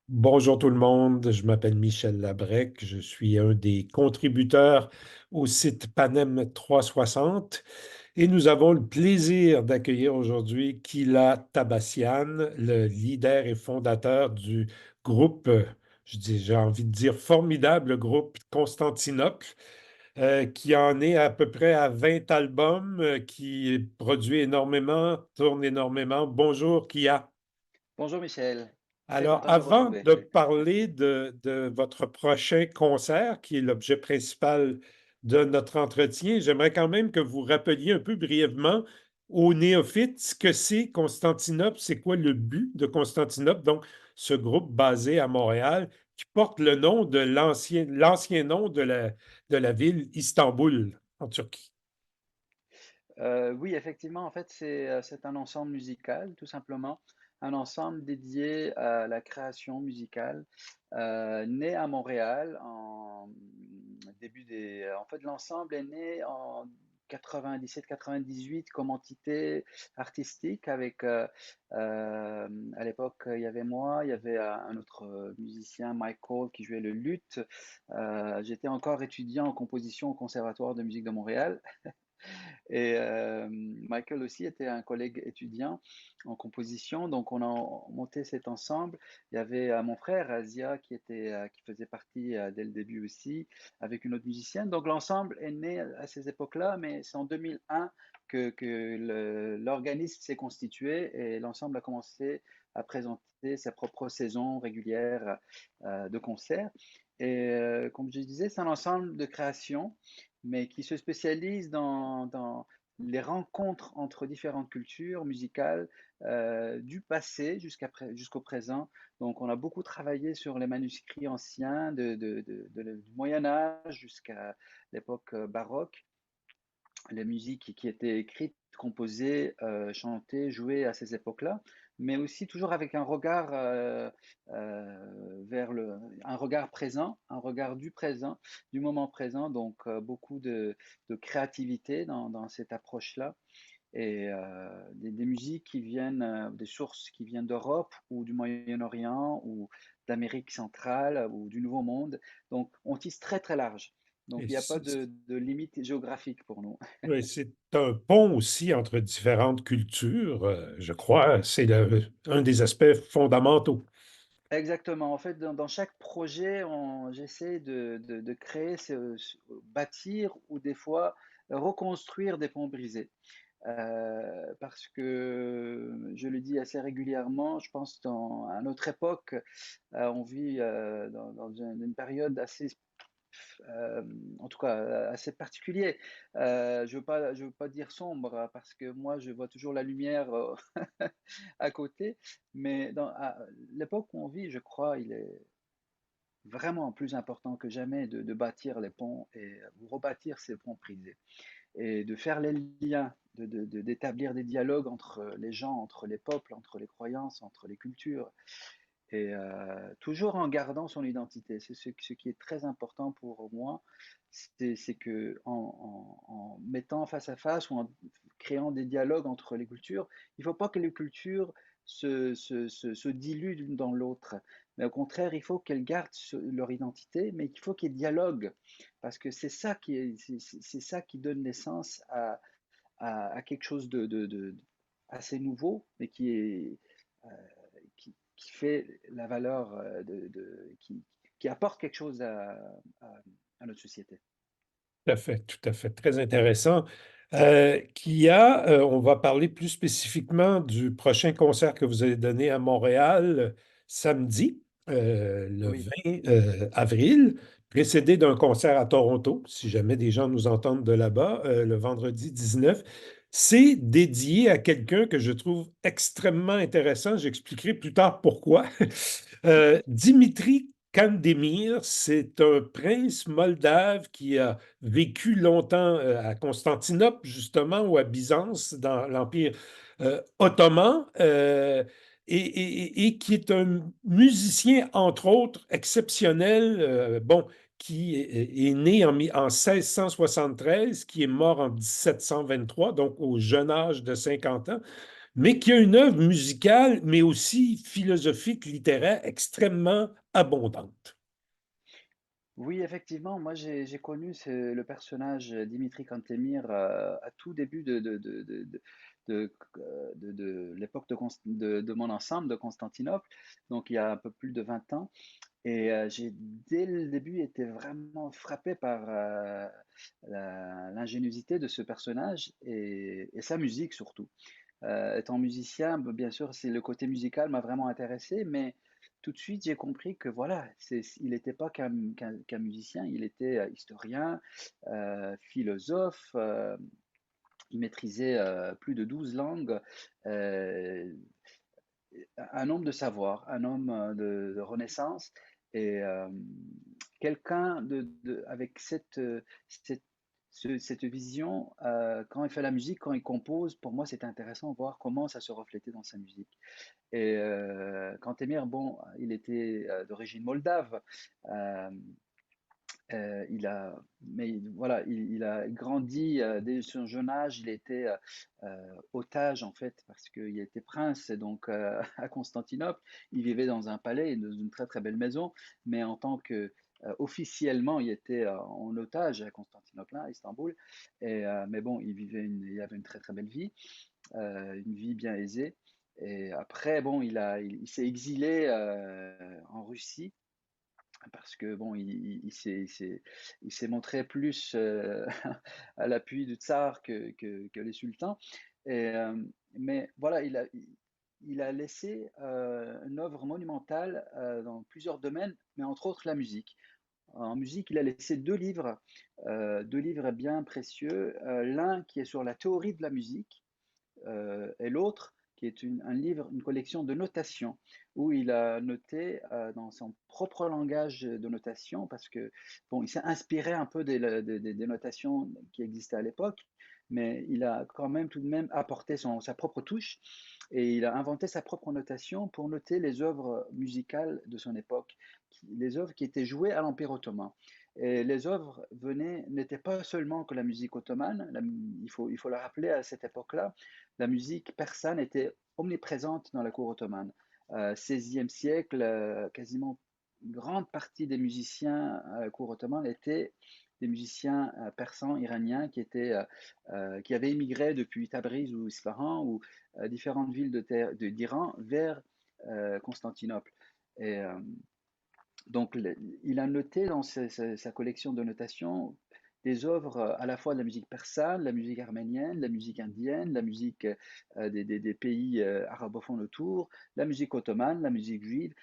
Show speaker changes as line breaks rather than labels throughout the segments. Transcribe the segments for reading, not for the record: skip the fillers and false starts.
Bonjour tout le monde, je m'appelle Michel Labrec, je suis un des contributeurs au site Panem 360 et nous avons le plaisir d'accueillir aujourd'hui Kyla Tabassian, le leader et fondateur du groupe, j'ai envie de dire formidable groupe Constantinople, qui en est à peu près à 20 albums, qui produit énormément, tourne énormément. Bonjour Kia.
Bonjour Michel, très
Alors,
content de vous
avant
retrouver.
de parler de votre prochain concert, qui est l'objet principal de notre entretien, j'aimerais quand même que vous rappeliez un peu brièvement aux néophytes ce que c'est Constantinople, c'est quoi le but de Constantinople, donc ce groupe basé à Montréal qui porte le nom de l'ancien nom de la ville Istanbul, en Turquie.
Oui, effectivement, en fait, c'est un ensemble musical, tout simplement, un ensemble dédié à la création musicale, né à Montréal en fait, l'ensemble est né en 97-98 comme entité artistique avec, à l'époque, il y avait moi, il y avait un autre musicien, Michael, qui jouait le luth. J'étais encore étudiant en composition au Conservatoire de musique de Montréal. Et Michael aussi était un collègue étudiant en composition, donc on a monté cet ensemble. Il y avait mon frère Asia qui faisait partie dès le début aussi, avec une autre musicienne. Donc l'ensemble est né à ces époques-là, mais c'est en 2001 que l'organisme s'est constitué et l'ensemble a commencé à présenter sa propre saison régulière de concerts. Et comme je disais, c'est un ensemble de créations mais qui se spécialise dans les rencontres entre différentes cultures musicales du passé jusqu'au présent. Donc, on a beaucoup travaillé sur les manuscrits anciens du Moyen Âge jusqu'à l'époque baroque, les musiques qui étaient écrites, composées, chantées, jouées à ces époques-là, mais aussi toujours avec un regard un regard présent, un regard du présent, du moment présent. Donc beaucoup de créativité dans cette approche-là et des musiques qui viennent, des sources qui viennent d'Europe ou du Moyen-Orient ou d'Amérique centrale ou du Nouveau Monde. Donc on tisse très très large. Donc
Et
il n'y a pas de limite géographique pour nous.
oui, c'est un pont aussi entre différentes cultures, je crois. C'est un des aspects fondamentaux.
Exactement. En fait, dans chaque projet, j'essaie de créer, bâtir ou des fois reconstruire des ponts brisés. Parce que je le dis assez régulièrement, je pense à notre époque, on vit dans une période assez en tout cas assez particulier. Je veux pas dire sombre parce que moi je vois toujours la lumière à côté, mais à l'époque où on vit, je crois, il est vraiment plus important que jamais de bâtir les ponts et rebâtir ces ponts brisés et de faire les liens, d'établir des dialogues entre les gens, entre les peuples, entre les croyances, entre les cultures et toujours en gardant son identité. C'est ce qui est très important pour moi, c'est que en mettant face à face ou en créant des dialogues entre les cultures, il ne faut pas que les cultures se diluent l'une dans l'autre. Mais au contraire, il faut qu'elles gardent leur identité, mais il faut qu'il y ait dialogue, parce que c'est ça qui donne naissance à quelque chose de assez nouveau, mais euh, qui fait la valeur, qui apporte quelque chose à, à notre société.
Tout à fait, tout à fait. Très intéressant. On va parler plus spécifiquement du prochain concert que vous allez donner à Montréal samedi, le
Oui,
20 avril, précédé d'un concert à Toronto, si jamais des gens nous entendent de là-bas, le vendredi 19. C'est dédié à quelqu'un que je trouve extrêmement intéressant. J'expliquerai plus tard pourquoi. Dimitri Kandemir, c'est un prince moldave qui a vécu longtemps à Constantinople, justement, ou à Byzance, dans l'Empire ottoman, et qui est un musicien, entre autres, exceptionnel, bon, qui est né en 1673, qui est mort en 1723, donc au jeune âge de 50 ans, mais qui a une œuvre musicale, mais aussi philosophique, littéraire, extrêmement abondante.
Oui, effectivement, moi j'ai connu le personnage Dimitri Cantemir à tout début de l'époque de mon ensemble de Constantinople, donc il y a un peu plus de 20 ans. Et j'ai dès le début été vraiment frappé par l'ingéniosité de ce personnage et sa musique surtout. Étant musicien, bien sûr, c'est le côté musical m'a vraiment intéressé, mais tout de suite j'ai compris que voilà, il n'était pas qu'un musicien, il était historien, philosophe, il maîtrisait plus de 12 langues, euh, un homme de savoir, un homme de renaissance et quelqu'un avec cette vision, quand il fait la musique, quand il compose, pour moi, c'est intéressant de voir comment ça se reflétait dans sa musique. Et Kantemir, bon, il était d'origine moldave. euh, mais voilà, il a grandi dès son jeune âge. Il était otage en fait parce qu'il était prince et donc à Constantinople, il vivait dans un palais, dans une très très belle maison, mais en tant que officiellement, il était en otage à Constantinople, hein, à Istanbul. Mais bon, il avait une très très belle vie, une vie bien aisée. Et après, bon, il s'est exilé en Russie parce que bon, il s'est montré plus à l'appui du tsar que les sultans. Et, mais voilà, il a laissé une œuvre monumentale dans plusieurs domaines, mais entre autres la musique. En musique, il a laissé deux livres bien précieux. L'un qui est sur la théorie de la musique et l'autre qui est un livre, une collection de notations, où il a noté dans son propre langage de notation, parce que bon, il s'est inspiré un peu des notations qui existaient à l'époque, mais il a quand même tout de même apporté sa propre touche et il a inventé sa propre notation pour noter les œuvres musicales de son époque, les œuvres qui étaient jouées à l'Empire ottoman. Et les œuvres n'étaient pas seulement que la musique ottomane, il faut le rappeler à cette époque-là, la musique persane était omniprésente dans la cour ottomane. 16e siècle, quasiment une grande partie des musiciens à la cour ottomane étaient des musiciens persans, iraniens qui avaient émigré depuis Tabriz ou Isfahan ou différentes villes d'Iran vers Constantinople. Et donc, il a noté dans sa collection de notations des œuvres à la fois de la musique persane, la musique arménienne, la musique indienne, la musique des pays arabophones autour, la musique ottomane, la musique juive,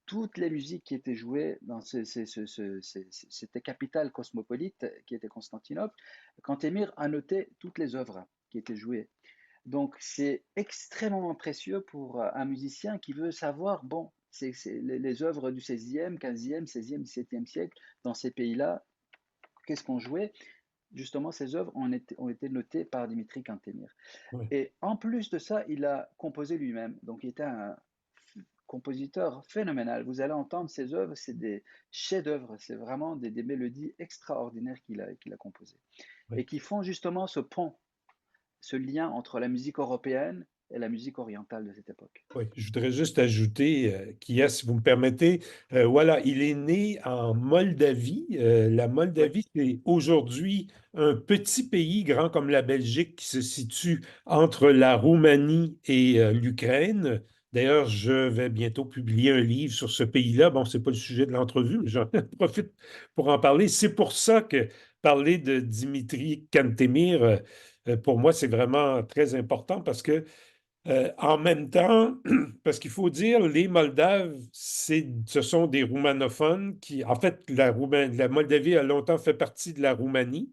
toutes les musiques qui étaient jouées dans cette capitale cosmopolite qui était Constantinople. Kantemir a noté toutes les œuvres qui étaient jouées. Donc, c'est extrêmement précieux pour un musicien qui veut savoir, bon, c'est les œuvres du 16e, 15e, 16e, 17e siècle, dans ces pays-là, qu'est-ce qu'on jouait? Justement, ces œuvres ont été notées par Dimitri Cantemir.
Oui.
Et en plus de ça, il a composé lui-même. Donc, il était un compositeur phénoménal. Vous allez entendre ses œuvres, c'est des chefs-d'œuvre, c'est vraiment des mélodies extraordinaires qu'il a composées et
Oui.
qui font justement ce lien entre la musique européenne et la musique orientale de cette époque.
Oui, je voudrais juste ajouter, Kia, si vous me permettez, voilà, il est né en Moldavie. La
Oui,
Moldavie, c'est aujourd'hui un petit pays grand comme la Belgique qui se situe entre la Roumanie et l'Ukraine. D'ailleurs, je vais bientôt publier un livre sur ce pays-là. Bon, c'est pas le sujet de l'entrevue, mais j'en profite pour en parler. C'est pour ça que parler de Dimitri Kantemir, pour moi, c'est vraiment très important parce que en même temps, parce qu'il faut dire, les Moldaves, ce sont des roumanophones qui, en fait, la Moldavie a longtemps fait partie de la Roumanie.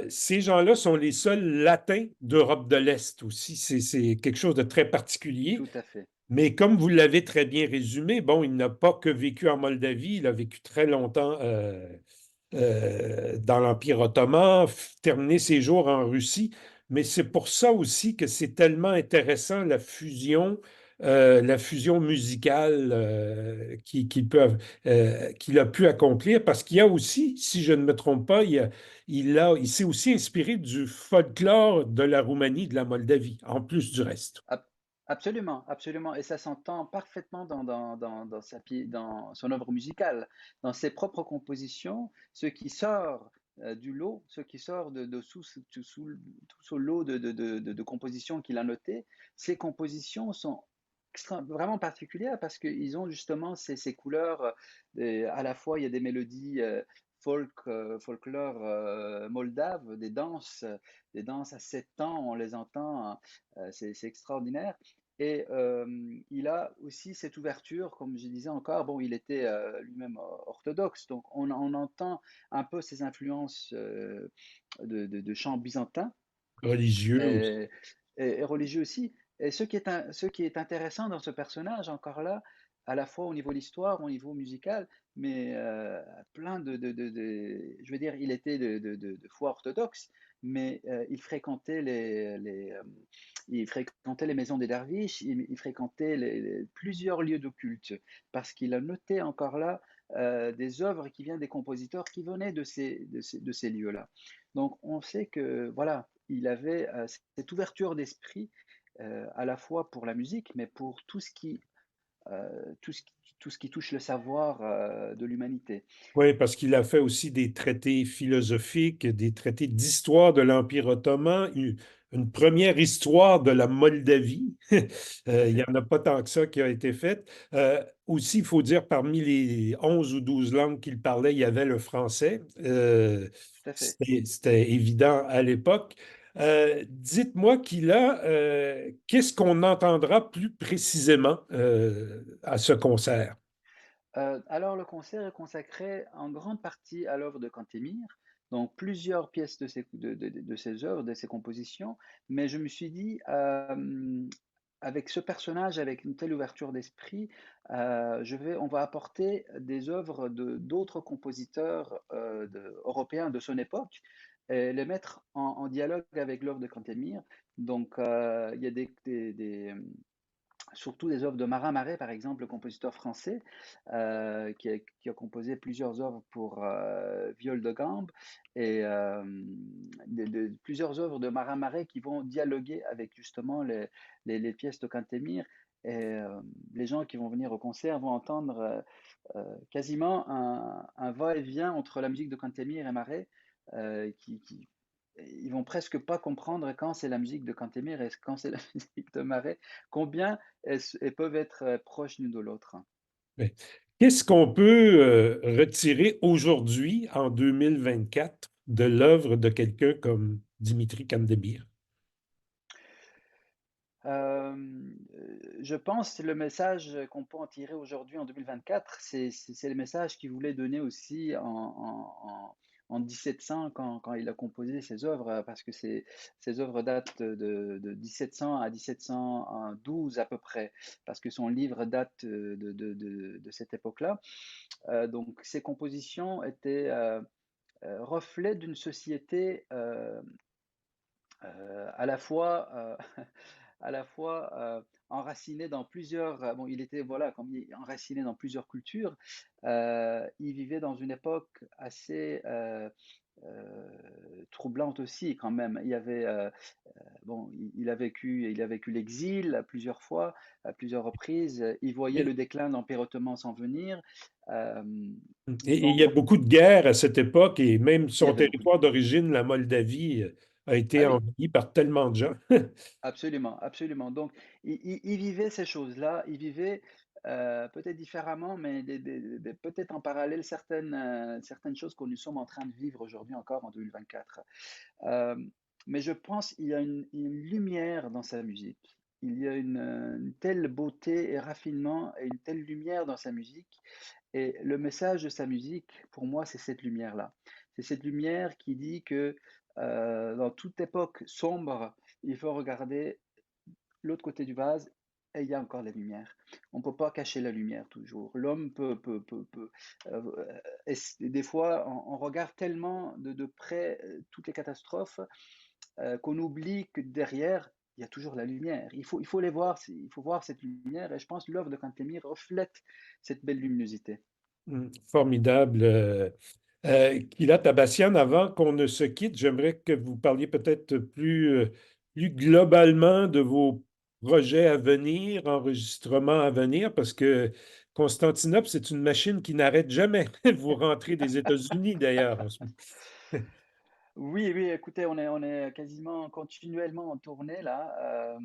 Ces gens-là sont les seuls latins d'Europe de l'Est aussi. C'est quelque chose de très particulier.
tout à fait.
Mais comme vous l'avez très bien résumé, bon, il n'a pas que vécu en Moldavie, il a vécu très longtemps dans l'Empire ottoman, terminé ses jours en Russie. Mais c'est pour ça aussi que c'est tellement intéressant la fusion. la fusion musicale qu'il a pu accomplir, parce qu'il y a aussi, si je ne me trompe pas, il s'est aussi inspiré du folklore de la Roumanie, de la Moldavie, en plus du reste.
Ab- Absolument, absolument. Et ça s'entend parfaitement dans son œuvre musicale, dans ses propres compositions, ce qui sort du lot, ce qui sort tout ce lot de compositions qu'il a notées. Ces compositions sont vraiment particulières parce qu'ils ont justement ces couleurs. À la fois, il y a des mélodies folklore moldave, des danses à sept temps, on les entend, hein, c'est extraordinaire. Et il a aussi cette ouverture, comme je disais encore, bon, il était lui-même orthodoxe, donc on entend un peu ses influences de chants byzantins
Religieux aussi.
et, et religieux aussi. Et ce qui est intéressant dans ce personnage, encore là, à la fois au niveau de l'histoire, au niveau musical, mais plein je veux dire, il était de foi orthodoxe, mais il fréquentait les maisons des derviches, il fréquentait plusieurs lieux de culte, parce qu'il a noté encore là des œuvres qui viennent des compositeurs qui venaient de ces lieux-là. Donc on sait que voilà, il avait cette ouverture d'esprit à la fois pour la musique, mais pour tout ce qui touche le savoir de l'humanité.
Oui, parce qu'il a fait aussi des traités philosophiques, des traités d'histoire de l'Empire ottoman, une première histoire de la Moldavie.
Tout à
Il n'y
fait,
en a pas tant que ça qui a été fait. Aussi, il faut dire, parmi les 11 ou 12 langues qu'il parlait, il y avait le français.
tout à fait.
C'était évident à l'époque. Dites-moi qu'est-ce qu'on entendra plus précisément à ce concert?
Alors le concert est consacré en grande partie à l'œuvre de Cantemir, donc plusieurs pièces de ses œuvres, de ses compositions, mais je me suis dit, avec ce personnage, avec une telle ouverture d'esprit, on va apporter des œuvres d'autres compositeurs européens de son époque et les mettre en dialogue avec l'œuvre de Cantemir. Donc il y a surtout des œuvres de Marin Marais, par exemple, le compositeur français, qui a composé plusieurs œuvres pour viol de gambe, et plusieurs œuvres de Marin Marais qui vont dialoguer avec justement les pièces de Cantemir. Et les gens qui vont venir au concert vont entendre quasiment un va-et-vient entre la musique de Cantemir et Marais, qui ils vont presque pas comprendre quand c'est la musique de Cantemir et quand c'est la musique de Marais, combien elles peuvent être proches l'une de l'autre.
Ben, qu'est-ce qu'on peut retirer aujourd'hui, en 2024, de l'œuvre de quelqu'un comme Dimitri Kandemir?
Je pense que le message qu'on peut en tirer aujourd'hui en 2024, c'est le message qu'il voulait donner aussi en 1700 quand il a composé ses œuvres, parce que ses œuvres datent de 1700 à 1712 à peu près, parce que son livre date de cette époque-là. Donc ses compositions étaient reflets d'une société à la fois, à la fois enraciné dans plusieurs. Bon, il était voilà, comme il est enraciné dans plusieurs cultures. Il vivait dans une époque assez troublante aussi, quand même. Il y avait bon, il a vécu l'exil plusieurs fois, à plusieurs reprises. Il voyait
Et,
le déclin de l'Empire ottoman s'en venir. Euh,
et il y a
donc,
beaucoup de guerres à cette époque, et même
il y
son
avait beaucoup de
territoire
guerres.
d'origine, la Moldavie, a
Ah
été
oui,
envahi par tellement de gens.
absolument, absolument. Donc, il vivait ces choses-là, il vivait peut-être différemment, mais peut-être en parallèle certaines choses que nous sommes en train de vivre aujourd'hui encore en 2024. Euh, mais je pense qu'il y a une lumière dans sa musique. Il y a une telle beauté et raffinement et une telle lumière dans sa musique. Et le message de sa musique, pour moi, c'est cette lumière-là. C'est cette lumière qui dit que dans toute époque sombre, il faut regarder l'autre côté du vase et il y a encore la lumière. On ne peut pas cacher la lumière toujours. L'homme peut des fois, on regarde tellement de près toutes les catastrophes qu'on oublie que derrière, il y a toujours la lumière. Il faut les voir, il faut voir cette lumière et je pense que l'œuvre de Cantemir reflète cette belle luminosité.
Formidable. Kyla Tabassian, avant qu'on ne se quitte, j'aimerais que vous parliez peut-être plus globalement de vos projets à venir, enregistrements à venir, parce que Constantinople, c'est une machine qui n'arrête jamais. Vous rentrez des États-Unis d'ailleurs en ce moment.
Oui, oui, écoutez, on est quasiment continuellement en tournée là.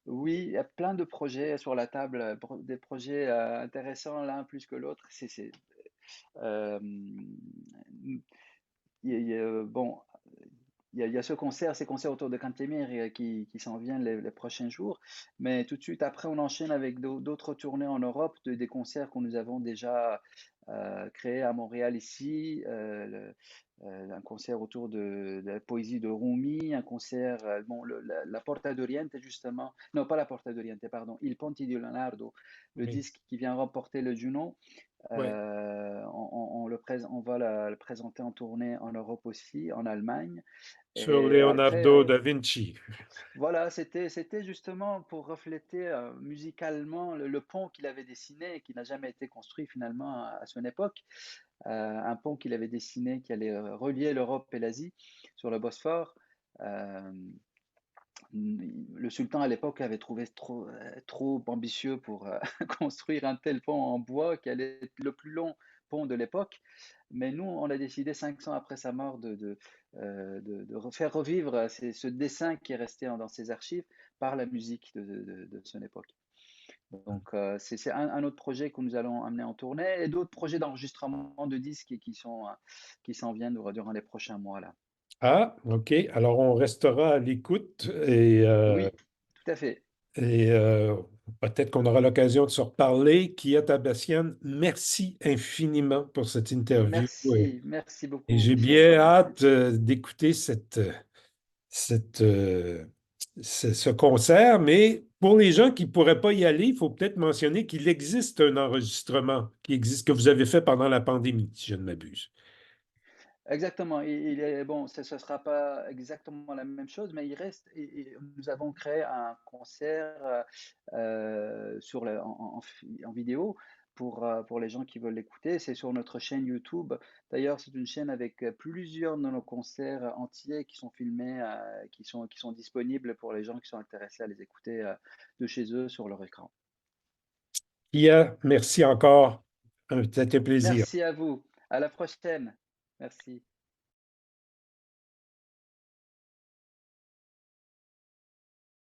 Oui, il y a plein de projets sur la table, des projets intéressants l'un plus que l'autre. Euh, bon, il y a ce concert, ces concerts autour de Cantemir qui s'en viennent les prochains jours. Mais tout de suite après, on enchaîne avec d'autres tournées en Europe, des concerts que nous avons déjà créés à Montréal ici. Un concert autour de la poésie de Rumi, un concert, bon, la Porta d'Oriente justement, non pas la Porta d'Oriente, pardon, Il Ponte di Leonardo, le
Oui,
disque qui vient remporter le Juno.
oui.
On va le présenter en tournée en Europe aussi, en Allemagne.
Sur
Et après,
Leonardo da Vinci.
voilà, c'était justement pour refléter musicalement le pont qu'il avait dessiné et qui n'a jamais été construit finalement à son époque. Un pont qu'il avait dessiné qui allait relier l'Europe et l'Asie sur le Bosphore. Euh, le sultan à l'époque avait trouvé trop ambitieux pour construire un tel pont en bois qui allait être le plus long pont de l'époque. Mais nous, on a décidé 500 après sa mort de faire revivre ce dessin qui est resté dans ses archives par la musique de son époque. Donc, c'est un autre projet que nous allons amener en tournée et d'autres projets d'enregistrement de disques qui s'en viennent durant les prochains mois là.
Ah, OK. Alors, on restera à l'écoute
Oui, tout à fait.
et peut-être qu'on aura l'occasion de se reparler. Kia Tabassian, merci infiniment pour cette interview.
Merci
Et
beaucoup,
j'ai
Michel.
bien hâte d'écouter cette, ce concert. Mais pour les gens qui ne pourraient pas y aller, il faut peut-être mentionner qu'il existe un enregistrement qui existe, que vous avez fait pendant la pandémie, si je ne m'abuse.
Exactement. Bon, ce sera pas exactement la même chose, mais il reste. Nous avons créé un concert sur en vidéo pour les gens qui veulent l'écouter. C'est sur notre chaîne YouTube. D'ailleurs, c'est une chaîne avec plusieurs de nos concerts entiers qui sont filmés, qui sont disponibles pour les gens qui sont intéressés à les écouter de chez eux sur leur écran.
Kia, merci encore. C'était un plaisir.
Merci à vous. À la prochaine. Merci.